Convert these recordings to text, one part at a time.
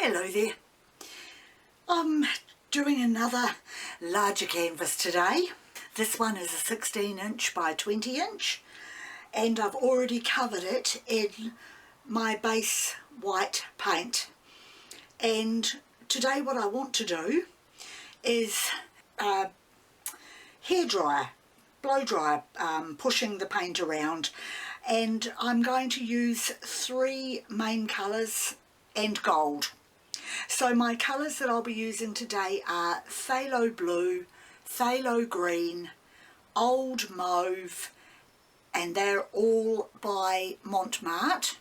Hello there. I'm doing another larger canvas today. This one is a 16 inch by 20 inch and I've already covered it in my base white paint. And today what I want to do is hairdryer, blow dryer, pushing the paint around, and I'm going to use three main colours and gold. So my colours that I'll be using today are phthalo blue, phthalo green, old mauve, and they're all by Montmartre,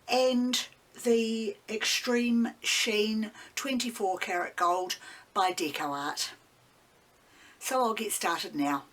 and the extreme sheen 24 karat gold by Deco Art. So I'll get started now.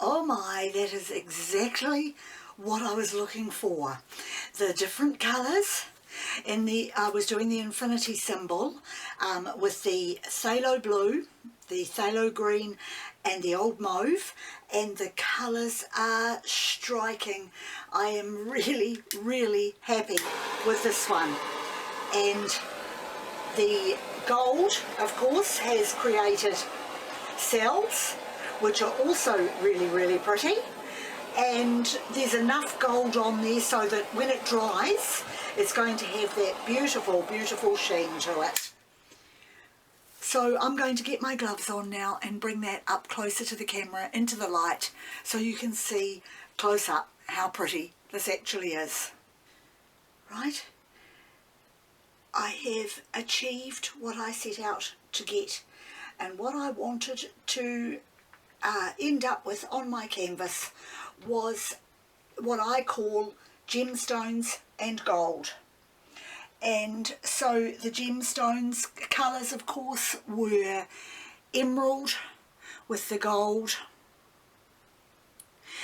Oh my, that is exactly what I was looking for. The different colours, I was doing the infinity symbol with the phthalo blue, the phthalo green and the old mauve, and the colours are striking. I am really happy with this one. And the gold, of course, has created cells which are also really pretty, and there's enough gold on there so that when it dries it's going to have that beautiful sheen to it. So I'm going to get my gloves on now and bring that up closer to the camera, into the light, so you can see close up how pretty this actually is. Right, I have achieved what I set out to get, and what I wanted to end up with on my canvas was what I call gemstones and gold. And so the gemstones colours, of course, were emerald with the gold,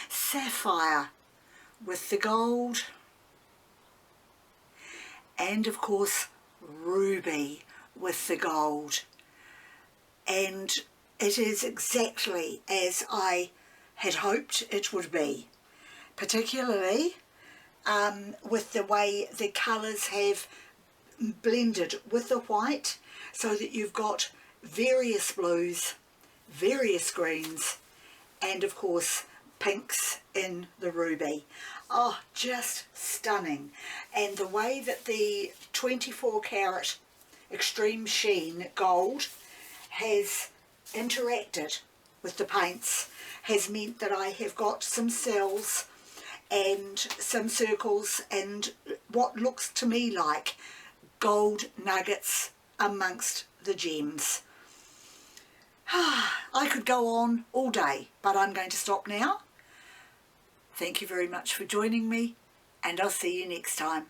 sapphire with the gold, and of course ruby with the gold. And it is exactly as I had hoped it would be, particularly with the way the colours have blended with the white, so that you've got various blues, various greens, and of course pinks in the ruby. Oh, just stunning. And the way that the 24 carat extreme sheen gold has interacted with the paints has meant that I have got some cells and some circles and what looks to me like gold nuggets amongst the gems. I could go on all day, but I'm going to stop now. Thank you very much for joining me, and I'll see you next time.